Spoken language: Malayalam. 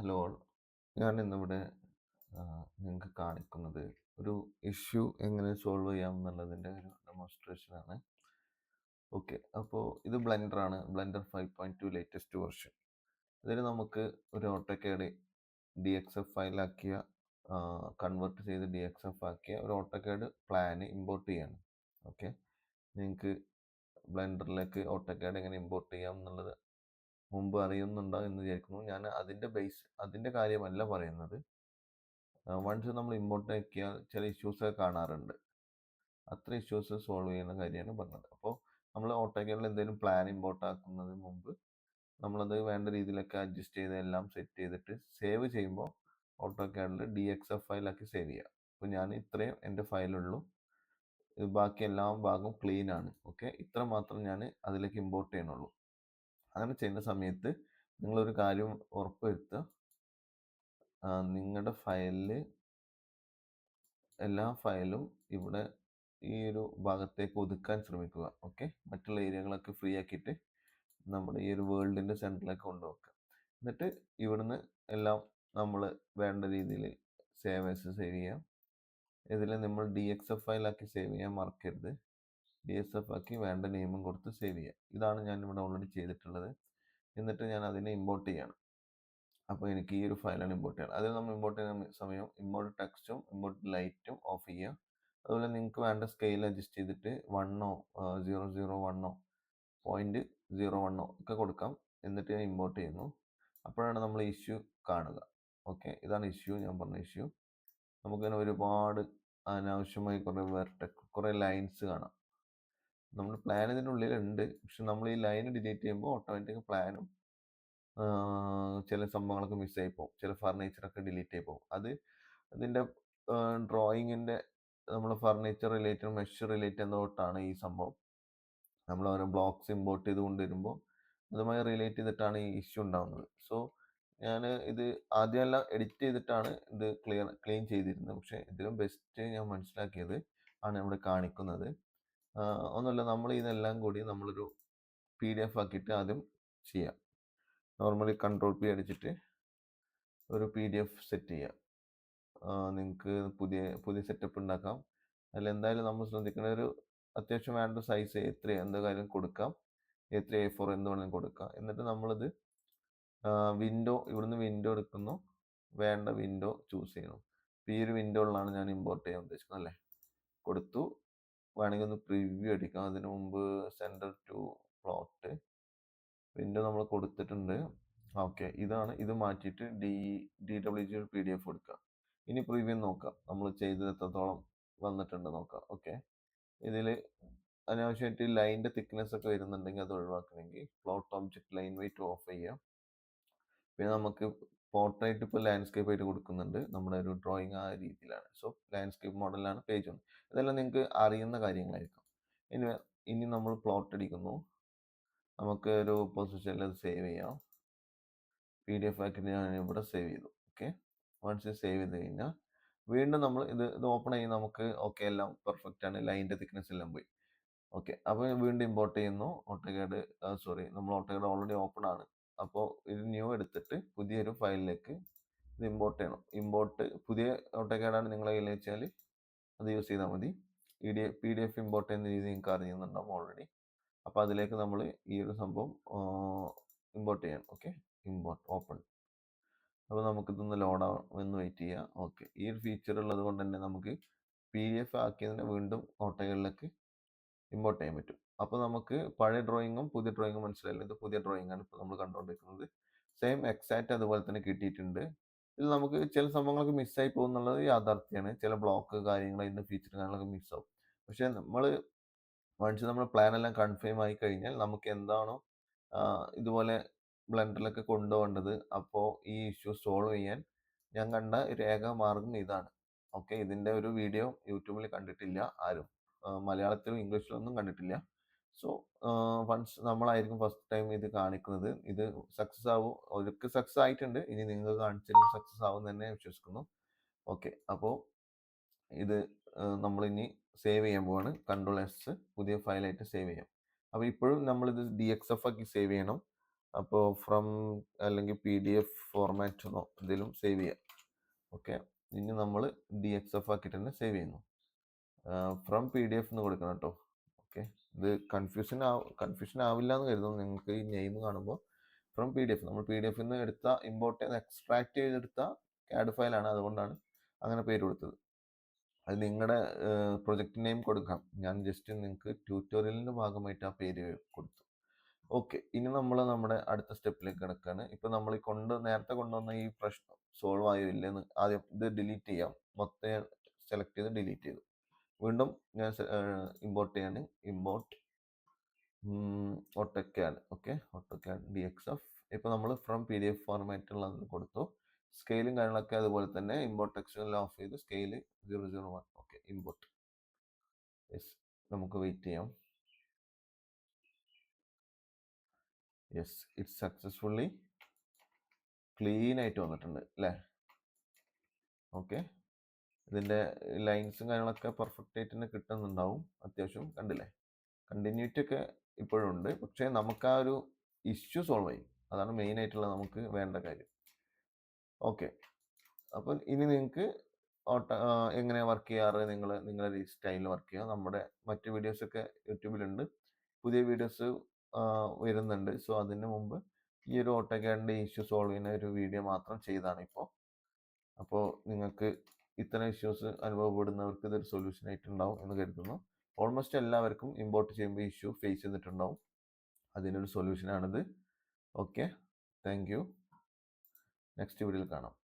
Hello all. ഞാൻ ഇന്നിവിടെ നിങ്ങൾക്ക് കാണിക്കുന്നത് ഒരു ഇഷ്യൂ എങ്ങനെ സോൾവ് ചെയ്യാം എന്നുള്ളതിൻ്റെ ഒരു ഡെമോൺസ്ട്രേഷനാണ്. ഓക്കെ, അപ്പോൾ ഇത് ബ്ലെൻഡറാണ്, ബ്ലെൻഡർ 5.2 ലേറ്റസ്റ്റ് വെർഷൻ. ഇതിൽ നമുക്ക് ഒരു ഓട്ടോകാഡ് ഡി എക്സ് എഫ് ഫയലാക്കിയ കൺവേർട്ട് ചെയ്ത് ഡി എക്സ് എഫ് ആക്കിയ ഒരു ഓട്ടോകാഡ് പ്ലാന് ഇമ്പോർട്ട് ചെയ്യാണ്. ഓക്കെ, നിങ്ങൾക്ക് ബ്ലെൻഡറിലേക്ക് ഓട്ടോകാഡ് എങ്ങനെ ഇമ്പോർട്ട് ചെയ്യാം എന്നുള്ളത് മുമ്പ് അറിയുന്നുണ്ടോ എന്ന് വിചാരിക്കുന്നു. ഞാൻ അതിൻ്റെ കാര്യമല്ല പറയുന്നത്. വൺസ് നമ്മൾ ഇമ്പോർട്ട് ആക്കിയാൽ ചില ഇഷ്യൂസൊക്കെ കാണാറുണ്ട്. അത്ര ഇഷ്യൂസ് സോൾവ് ചെയ്യുന്ന കാര്യമാണ് പറഞ്ഞത്. അപ്പോൾ നമ്മൾ ഓട്ടോകാഡിൽ എന്തെങ്കിലും പ്ലാൻ ഇമ്പോർട്ട് ആക്കുന്നതിന് മുമ്പ് നമ്മളത് വേണ്ട രീതിയിലൊക്കെ അഡ്ജസ്റ്റ് ചെയ്ത് എല്ലാം സെറ്റ് ചെയ്തിട്ട് സേവ് ചെയ്യുമ്പോൾ ഓട്ടോകാഡിൽ ഡി എക്സ് എഫ് ഫയലാക്കി സേവ് ചെയ്യുക. അപ്പോൾ ഞാൻ ഇത്രയും എൻ്റെ ഫയലുള്ളൂ, ബാക്കി എല്ലാ ഭാഗം ക്ലീൻ ആണ്. ഓക്കെ, ഇത്ര മാത്രം ഞാൻ അതിലേക്ക് ഇമ്പോർട്ട് ചെയ്യണുള്ളൂ. അങ്ങനെ ചെയ്യുന്ന സമയത്ത് നിങ്ങളൊരു കാര്യം ഉറപ്പുവരുത്തുക, നിങ്ങളുടെ ഫയലിൽ എല്ലാ ഫയലും ഇവിടെ ഈ ഒരു ഭാഗത്തേക്ക് ഒതുക്കാൻ ശ്രമിക്കുക. ഓക്കെ, മറ്റുള്ള ഏരിയകളൊക്കെ ഫ്രീ ആക്കിയിട്ട് നമ്മുടെ ഈ ഒരു വേൾഡിൻ്റെ സെൻറ്ററിലേക്ക് കൊണ്ടുവെക്കുക. എന്നിട്ട് ഇവിടുന്ന് എല്ലാം നമ്മൾ വേണ്ട രീതിയിൽ സേവ് ചെയ്യാം. ഇതിൽ നമ്മൾ ഡി എക്സ് എഫ് ഫയലാക്കി സേവ് ചെയ്യാൻ മറക്കരുത്. ഡി എസ് എഫ് ആക്കി വേണ്ട നെയിമും കൊടുത്ത് സേവ് ചെയ്യാം. ഇതാണ് ഞാൻ ഇവിടെ ഓൾറെഡി ചെയ്തിട്ടുള്ളത്. എന്നിട്ട് ഞാൻ അതിനെ ഇമ്പോർട്ട് ചെയ്യണം. അപ്പോൾ എനിക്ക് ഈ ഒരു ഫയലാണ് ഇമ്പോർട്ട് ചെയ്യണം. അതിൽ നമ്മൾ ഇമ്പോർട്ട് ചെയ്യുന്ന സമയം ഇമ്പോർട്ട് ടെക്സ്റ്റും ഇമ്പോർട്ട് ലൈറ്റും ഓഫ് ചെയ്യുക. അതുപോലെ നിങ്ങൾക്ക് വേണ്ട സ്കെയിൽ അഡ്ജസ്റ്റ് ചെയ്തിട്ട് 1 001 0.01 ഒക്കെ കൊടുക്കാം. എന്നിട്ട് ഞാൻ ഇമ്പോർട്ട് ചെയ്യുന്നു. അപ്പോഴാണ് നമ്മൾ ഇഷ്യൂ കാണുക. ഓക്കെ, ഇതാണ് ഇഷ്യൂ, ഞാൻ പറഞ്ഞ ഇഷ്യൂ. നമുക്കിങ്ങനെ ഒരുപാട് അനാവശ്യമായി കുറേ ലൈൻസ് കാണാം. നമ്മൾ പ്ലാൻ ഇതിൻ്റെ ഉള്ളിലുണ്ട്, പക്ഷെ നമ്മൾ ഈ ലൈൻ ഡിലീറ്റ് ചെയ്യുമ്പോൾ ഓട്ടോമാറ്റിക് പ്ലാനും ചില സംഭവങ്ങളൊക്കെ മിസ്സായി പോകും. ചില ഫർണിച്ചറൊക്കെ ഡിലീറ്റ് ആയി പോകും. അതിൻ്റെ ഡ്രോയിങ്ങിൻ്റെ നമ്മൾ ഫർണിച്ചർ റിലേറ്റഡ് മെഷ് റിലേറ്റഡ് തൊട്ടാണ് ഈ സംഭവം. നമ്മൾ ഓരോ ബ്ലോക്സ് ഇമ്പോർട്ട് ചെയ്ത് കൊണ്ടുവരുമ്പോൾ അതുമായി റിലേറ്റ് ചെയ്തിട്ടാണ് ഈ ഇഷ്യൂ ഉണ്ടാകുന്നത്. സോ ഞാൻ ഇത് ആദ്യമെല്ലാം എഡിറ്റ് ചെയ്തിട്ടാണ് ഇത് ക്ലീൻ ചെയ്തിരുന്നത്. പക്ഷേ ഇതിലും ബെസ്റ്റ് ഞാൻ മനസ്സിലാക്കിയത് ആണ് ഇവിടെ കാണിക്കുന്നത്. ഒന്നുമില്ല, നമ്മൾ ഇതെല്ലാം കൂടി നമ്മളൊരു PDF ആക്കിയിട്ട് ആദ്യം ചെയ്യാം. നോർമലി കൺട്രോൾ P അടിച്ചിട്ട് ഒരു PDF സെറ്റ് ചെയ്യാം. നിങ്ങൾക്ക് പുതിയ സെറ്റപ്പ് ഉണ്ടാക്കാം. അതിലെന്തായാലും നമ്മൾ ശ്രദ്ധിക്കേണ്ട ഒരു അത്യാവശ്യം വേണ്ട സൈസ് A3 എന്താ കാര്യം കൊടുക്കാം. A3 A4 എന്ത് വേണമെങ്കിലും കൊടുക്കാം. എന്നിട്ട് നമ്മളിത് ഇവിടുന്ന് വിൻഡോ എടുക്കുന്നു, വേണ്ട വിൻഡോ ചൂസ് ചെയ്യണം. ഈ ഒരു വിൻഡോയിലാണ് ഞാൻ ഇമ്പോർട്ട് ചെയ്യാൻ ഉദ്ദേശിക്കുന്നത് അല്ലേ. കൊടുത്തു, വേണമെങ്കിൽ ഒന്ന് പ്രിവ്യൂ അടിക്കാം. അതിന് മുമ്പ് സെൻറ്റർ ടു പ്ലോട്ട് വിൻഡോ നമ്മൾ കൊടുത്തിട്ടുണ്ട്. ഓക്കെ, ഇത് മാറ്റിയിട്ട് DWG PDF കൊടുക്കുക. ഇനി പ്രിവ്യൂ നോക്കാം, നമ്മൾ ചെയ്തത് എത്രത്തോളം വന്നിട്ടുണ്ട് നോക്കാം. ഓക്കെ, ഇതിൽ അനാവശ്യമായിട്ട് ലൈനിൻ്റെ തിക്നെസ് ഒക്കെ വരുന്നുണ്ടെങ്കിൽ അത് ഒഴിവാക്കണമെങ്കിൽ plot object line weight off ചെയ്യാം. പിന്നെ നമുക്ക് പോർട്രേറ്റ് ഇപ്പോൾ ലാൻഡ്സ്കേപ്പ് ആയിട്ട് കൊടുക്കുന്നുണ്ട്. നമ്മുടെ ഒരു ഡ്രോയിങ് ആ രീതിയിലാണ്. സോ ലാൻഡ്സ്കേപ്പ് മോഡലാണ് പേജ് ഒന്ന്. ഇതെല്ലാം നിങ്ങൾക്ക് അറിയുന്ന കാര്യങ്ങളായിരിക്കും. ഇനി നമ്മൾ പ്ലോട്ട് അടിക്കുന്നു. നമുക്ക് ഒരു പൊസിഷനിൽ അത് സേവ് ചെയ്യാം. PDF ആക്കിയിട്ട് ഞാൻ ഇവിടെ സേവ് ചെയ്തു. ഓക്കെ, വൺസ് സേവ് ചെയ്ത് കഴിഞ്ഞാൽ വീണ്ടും നമ്മൾ ഇത് ഓപ്പൺ ചെയ്യും. നമുക്ക് ഓക്കെ, എല്ലാം പെർഫെക്റ്റ് ആണ്, ലൈനിൻ്റെ തിക്നെസ് എല്ലാം പോയി. ഓക്കെ, അപ്പോൾ വീണ്ടും ഇമ്പോർട്ട് ചെയ്യുന്നു. നമ്മൾ ഓട്ടോകാഡ് ഓൾറെഡി ഓപ്പൺ ആണ്. അപ്പോൾ ഇത് ന്യൂ എടുത്തിട്ട് പുതിയൊരു ഫയലിലേക്ക് ഇത് ഇമ്പോർട്ട് ചെയ്യണം. പുതിയ ഓട്ടോകാഡാണ് നിങ്ങളുടെ കയ്യിൽ വെച്ചാൽ അത് യൂസ് ചെയ്താൽ മതി. PDF ഇമ്പോർട്ട് ചെയ്യുന്ന രീതി നിങ്ങൾക്ക് അറിയുന്നുണ്ടാവും ഓൾറെഡി. അപ്പോൾ അതിലേക്ക് നമ്മൾ ഈ ഒരു സംഭവം ഇമ്പോർട്ട് ചെയ്യണം. Okay, import open. അപ്പോൾ നമുക്കിതൊന്ന് ലോഡ് ആവുമെന്ന് വെയിറ്റ് ചെയ്യാം. ഓക്കെ, ഈ ഒരു ഫീച്ചർ ഉള്ളത് കൊണ്ട് തന്നെ നമുക്ക് PDF ആക്കിയതിനെ വീണ്ടും ഓട്ടോകാഡിലേക്ക് ഇമ്പോർട്ട് ചെയ്യാൻ പറ്റും. അപ്പോൾ നമുക്ക് പഴയ ഡ്രോയിങ്ങും പുതിയ ഡ്രോയിങ്ങും മനസ്സിലായില്ല. ഇത് പുതിയ ഡ്രോയിങ് ആണ് ഇപ്പോൾ നമ്മൾ കണ്ടുകൊണ്ടിരിക്കുന്നത്. സെയിം എക്സാക്റ്റ് അതുപോലെ തന്നെ കിട്ടിയിട്ടുണ്ട്. ഇതിൽ നമുക്ക് ചില സംഭവങ്ങളൊക്കെ മിസ്സായി പോകുന്നുള്ളത് യാഥാർത്ഥ്യമാണ്. ചില ബ്ലോക്ക് കാര്യങ്ങൾ, അതിൻ്റെ ഫീച്ചർ കാര്യങ്ങളൊക്കെ മിസ്സാവും. പക്ഷേ വൺസ് നമ്മൾ പ്ലാൻ എല്ലാം കൺഫേം ആയി കഴിഞ്ഞാൽ നമുക്ക് എന്താണോ ഇതുപോലെ ബ്ലെൻഡറിലൊക്കെ കൊണ്ടുപോകേണ്ടത്, അപ്പോൾ ഈ ഇഷ്യൂ സോൾവ് ചെയ്യാൻ ഞാൻ കണ്ട ഒരു ഏക മാർഗം ഇതാണ്. ഓക്കെ, ഇതിൻ്റെ ഒരു വീഡിയോ യൂട്യൂബിൽ കണ്ടിട്ടില്ല ആരും, മലയാളത്തിലും ഇംഗ്ലീഷിലും ഒന്നും കണ്ടിട്ടില്ല. സോ വൺസ് നമ്മളായിരിക്കും ഫസ്റ്റ് ടൈം ഇത് കാണിക്കുന്നത്. ഇത് സക്സസ് ആവും, ഒരിക്കൽ സക്സസ് ആയിട്ടുണ്ട്. ഇനി നിങ്ങൾ കാണിച്ചാലും സക്സസ് ആവും തന്നെ വിശ്വസിക്കുന്നു. ഓക്കെ, അപ്പോൾ ഇത് നമ്മളിനി സേവ് ചെയ്യാൻ പോവാണ്. Ctrl+S പുതിയ ഫയലായിട്ട് സേവ് ചെയ്യാം. അപ്പോൾ ഇപ്പോഴും നമ്മളിത് DXF ആക്കി സേവ് ചെയ്യണം. അപ്പോൾ ഫ്രം അല്ലെങ്കിൽ PDF ഫോർമാറ്റെന്നോ എന്തെങ്കിലും സേവ് ചെയ്യാം. ഓക്കെ, ഇനി നമ്മൾ DXF ആക്കിയിട്ട് തന്നെ സേവ് ചെയ്യുന്നു. ഫ്രം PDF എന്ന് കൊടുക്കണം കേട്ടോ. ഓക്കെ, ഇത് കൺഫ്യൂഷൻ ആവില്ല എന്ന് കരുതുന്നു. നിങ്ങൾക്ക് ഈ നെയിം കാണുമ്പോൾ ഫ്രം PDF, നമ്മൾ PDF നിന്ന് എടുത്ത ഇമ്പോർട്ട് ചെയ്ത് എക്സ്ട്രാക്ട് ചെയ്തെടുത്ത CAD ഫയലാണ്, അതുകൊണ്ടാണ് അങ്ങനെ പേര് കൊടുത്തത്. അത് നിങ്ങളുടെ പ്രൊജക്റ്റ് നെയിം കൊടുക്കാം. ഞാൻ ജസ്റ്റ് നിങ്ങൾക്ക് ട്യൂട്ടോറിയലിൻ്റെ ഭാഗമായിട്ട് ആ പേര് കൊടുത്തു. ഓക്കെ, ഇനി നമ്മൾ നമ്മുടെ അടുത്ത സ്റ്റെപ്പിലേക്ക് കിടക്കുകയാണ്. ഇപ്പം നമ്മൾ നേരത്തെ കൊണ്ടുവന്ന ഈ പ്രശ്നം സോൾവ് ആയോ ഇല്ലെന്ന് ആദ്യം ഇത് ഡിലീറ്റ് ചെയ്യാം. മൊത്തം സെലക്ട് ചെയ്ത് ഡിലീറ്റ് ചെയ്തു. വീണ്ടും ഞാൻ ഇമ്പോർട്ട് ചെയ്യാണ്. Import AutoCAD. Okay, AutoCAD DXF. ഇപ്പോൾ നമ്മൾ ഫ്രം PDF ഫോർമാറ്റുള്ളത് കൊടുത്തു. സ്കെയിലും കാര്യങ്ങളൊക്കെ അതുപോലെ തന്നെ. ഇമ്പോർട്ട് ടെക്സ്റ്റുകൾ ഓഫ് ചെയ്ത് സ്കെയിൽ 001. Okay, import. യെസ്, നമുക്ക് വെയിറ്റ് ചെയ്യാം. യെസ്, ഇറ്റ്സ് സക്സസ്ഫുള്ളി ക്ലീൻ ആയിട്ട് വന്നിട്ടുണ്ട് അല്ലേ? ഓക്കെ, ഇതിൻ്റെ ലൈൻസും കാര്യങ്ങളൊക്കെ പെർഫെക്റ്റ് ആയിട്ട് തന്നെ കിട്ടുന്നുണ്ടാവും. അത്യാവശ്യം കണ്ടില്ലേ, കണ്ടിന്യൂറ്റി ഒക്കെ ഇപ്പോഴും ഉണ്ട്. പക്ഷേ നമുക്ക് ആ ഒരു ഇഷ്യൂ സോൾവ് ആയി. അതാണ് മെയിൻ ആയിട്ടുള്ള നമുക്ക് വേണ്ട കാര്യം. ഓക്കെ, അപ്പം ഇനി നിങ്ങൾക്ക് എങ്ങനെ വർക്ക് ചെയ്യാറ്, നിങ്ങളുടെ സ്റ്റൈലിൽ വർക്ക് ചെയ്യുക. നമ്മുടെ മറ്റ് വീഡിയോസൊക്കെ യൂട്യൂബിലുണ്ട്. പുതിയ വീഡിയോസ് വരുന്നുണ്ട്. സോ അതിന് മുമ്പ് ഈ ഒരു AutoCADൻ്റെ ഇഷ്യൂ സോൾവ് ചെയ്യുന്ന ഒരു വീഡിയോ മാത്രം ചെയ്താണ് ഇപ്പോൾ. അപ്പോൾ നിങ്ങൾക്ക് ഇത്തരം ഇഷ്യൂസ് അനുഭവപ്പെടുന്നവർക്ക് ഇതൊരു സൊല്യൂഷൻ ആയിട്ടുണ്ടാവും എന്ന് കരുതുന്നു. ഓൾമോസ്റ്റ് എല്ലാവർക്കും ഇമ്പോർട്ട് ചെയ്യുമ്പോൾ ഇഷ്യൂ ഫേസ് ചെയ്തിട്ടുണ്ടാവും. അതിനൊരു സൊല്യൂഷനാണിത്. Okay, thank you. നെക്സ്റ്റ് വീഡിയോയിൽ കാണാം.